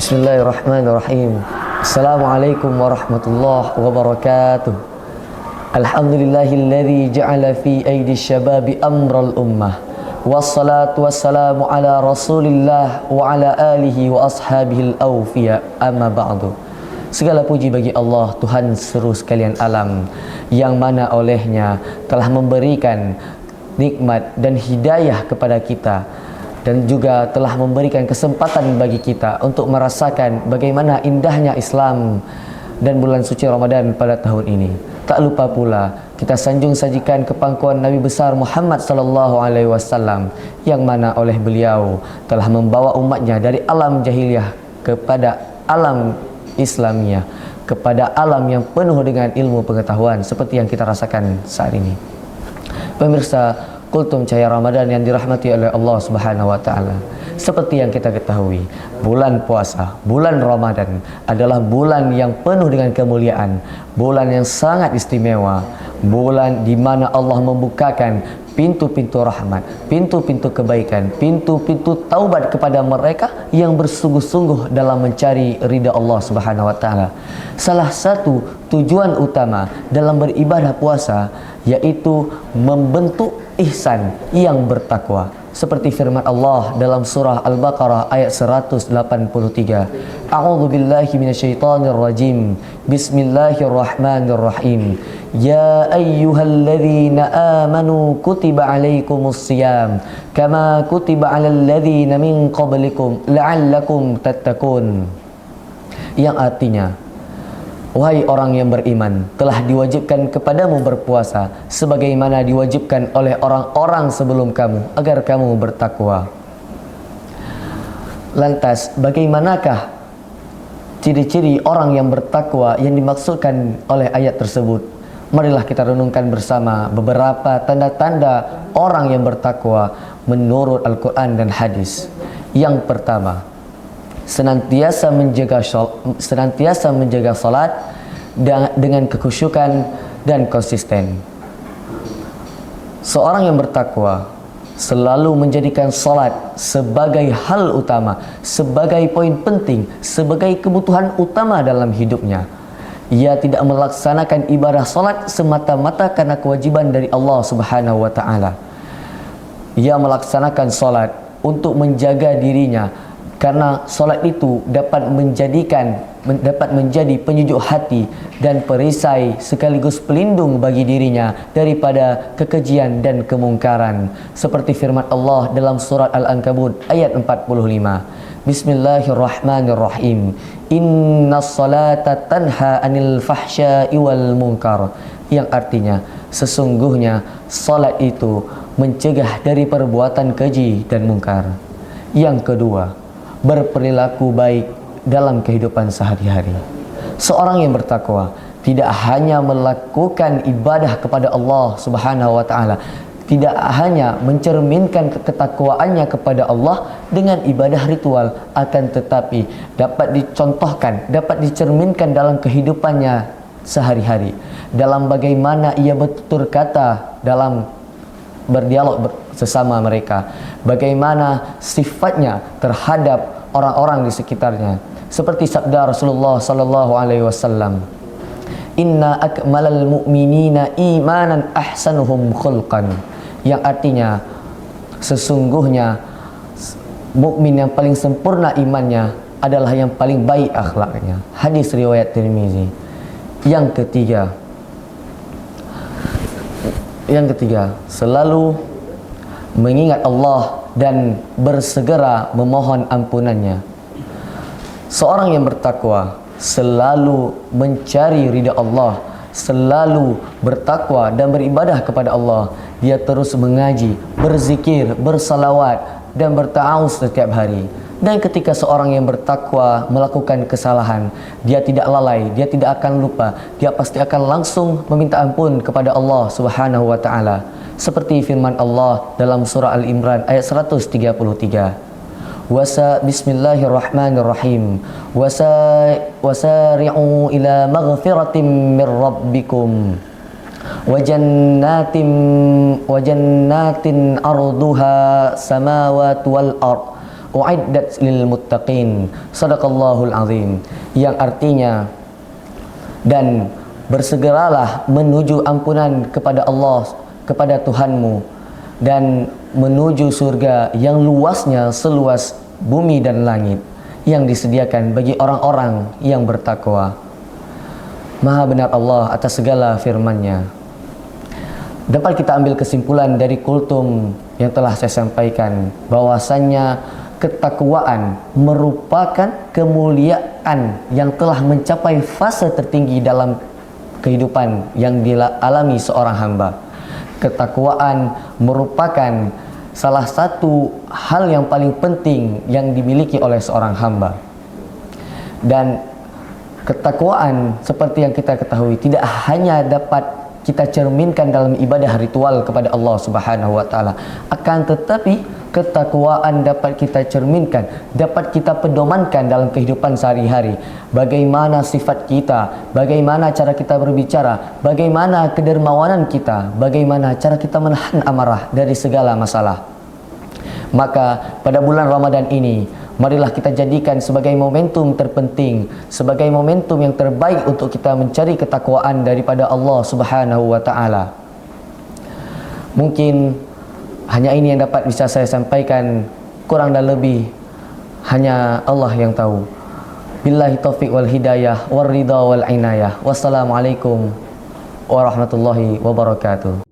Bismillahirrahmanirrahim. Assalamualaikum warahmatullahi wabarakatuh. Alhamdulillahilladzi ja'ala fi aidi syababi amral ummah. Wassalatu wassalamu ala rasulillah wa ala alihi wa ashabihil awfiya. Amma ba'du. Segala puji bagi Allah, Tuhan seluruh sekalian alam, yang mana olehnya telah memberikan nikmat dan hidayah kepada kita, dan juga telah memberikan kesempatan bagi kita untuk merasakan bagaimana indahnya Islam dan bulan suci Ramadan pada tahun ini. Tak lupa pula kita sanjung sajikan kepangkuan Nabi besar Muhammad sallallahu alaihi wasallam, yang mana oleh beliau telah membawa umatnya dari alam jahiliyah kepada alam Islamiyah, kepada alam yang penuh dengan ilmu pengetahuan seperti yang kita rasakan saat ini. Pemirsa Kultum Cahaya Ramadan yang dirahmati oleh Allah Subhanahu wa taala. Seperti yang kita ketahui, bulan puasa, bulan Ramadan adalah bulan yang penuh dengan kemuliaan, bulan yang sangat istimewa, bulan di mana Allah membukakan pintu-pintu rahmat, pintu-pintu kebaikan, pintu-pintu taubat kepada mereka yang bersungguh-sungguh dalam mencari ridha Allah Subhanahu wa taala. Salah satu tujuan utama dalam beribadah puasa yaitu membentuk ihsan yang bertakwa, seperti firman Allah dalam surah Al-Baqarah ayat 183. A'udzu billahi minasyaitonir rajim. Bismillahirrahmanirrahim. Ya ayyuhalladzina amanu kutiba alaikumus shiyam kama kutiba alal ladzina min qablikum la'allakum tattaqun. Yang artinya, wahai orang yang beriman, telah diwajibkan kepadamu berpuasa sebagaimana diwajibkan oleh orang-orang sebelum kamu agar kamu bertakwa. Lantas, bagaimanakah ciri-ciri orang yang bertakwa yang dimaksudkan oleh ayat tersebut? Marilah kita renungkan bersama beberapa tanda-tanda orang yang bertakwa menurut Al-Quran dan hadis. Yang pertama, senantiasa menjaga salat dengan kekhusyukan dan konsisten. Seorang yang bertakwa selalu menjadikan salat sebagai hal utama, sebagai poin penting, sebagai kebutuhan utama dalam hidupnya. Ia tidak melaksanakan ibadah salat semata-mata karena kewajiban dari Allah Subhanahu wa taala. Ia melaksanakan salat untuk menjaga dirinya, karena solat itu dapat menjadi penyejuk hati dan perisai sekaligus pelindung bagi dirinya daripada kekejian dan kemungkaran, seperti firman Allah dalam surat Al-Ankabut ayat 45. Bismillahirrahmanirrahim. Innas salata tanha anil fahsya'i wal munkar. Yang artinya, sesungguhnya salat itu mencegah dari perbuatan keji dan mungkar. Yang kedua, berperilaku baik dalam kehidupan sehari-hari. Seorang yang bertakwa tidak hanya melakukan ibadah kepada Allah Subhanahu wa taala, tidak hanya mencerminkan ketakwaannya kepada Allah dengan ibadah ritual, akan tetapi dapat dicontohkan, dapat dicerminkan dalam kehidupannya sehari-hari, dalam bagaimana ia bertutur kata dalam berdialog sesama mereka, bagaimana sifatnya terhadap orang-orang di sekitarnya, seperti sabda Rasulullah sallallahu alaihi wasallam, inna akmalal mu'minina imanan ahsanuhum khulqan. Yang artinya, sesungguhnya mukmin yang paling sempurna imannya adalah yang paling baik akhlaknya. Hadis riwayat Tirmizi. Yang ketiga, selalu mengingat Allah dan bersegera memohon ampunannya. Seorang yang bertakwa selalu mencari ridha Allah, selalu bertakwa dan beribadah kepada Allah. Dia terus mengaji, berzikir, bersalawat dan berta'awuz setiap hari. Dan ketika seorang yang bertakwa melakukan kesalahan, dia tidak lalai, dia tidak akan lupa, dia pasti akan langsung meminta ampun kepada Allah Subhanahu wa taala. Seperti firman Allah dalam surah Al-Imran ayat 133. Bismillahirrahmanirrahim. Wasari'u ila maghfiratin min rabbikum wa jannatin arduha samawati wal ard uiddat lil muttaqin. Shadaqallahul azim. Yang artinya, dan bersegeralah menuju ampunan kepada Allah, kepada Tuhanmu, dan menuju surga yang luasnya seluas bumi dan langit, yang disediakan bagi orang-orang yang bertakwa. Maha benar Allah atas segala firman-Nya. Dapat kita ambil kesimpulan dari kultum yang telah saya sampaikan, bahwasannya ketakwaan merupakan kemuliaan yang telah mencapai fase tertinggi dalam kehidupan yang dialami seorang hamba. Ketakwaan merupakan salah satu hal yang paling penting yang dimiliki oleh seorang hamba. Dan ketakwaan seperti yang kita ketahui tidak hanya dapat kita cerminkan dalam ibadah ritual kepada Allah Subhanahu wa taala, akan tetapi ketakwaan dapat kita cerminkan, dapat kita pedomankan dalam kehidupan sehari-hari. Bagaimana sifat kita, bagaimana cara kita berbicara, bagaimana kedermawanan kita, bagaimana cara kita menahan amarah dari segala masalah. Maka pada bulan Ramadan ini, marilah kita jadikan sebagai momentum terpenting, sebagai momentum yang terbaik untuk kita mencari ketakwaan daripada Allah Subhanahu wa taala. Mungkin hanya ini yang dapat bisa saya sampaikan, kurang dan lebih hanya Allah yang tahu. Billahi taufiq wal hidayah war ridha wal inayah. Wassalamualaikum warahmatullahi wabarakatuh.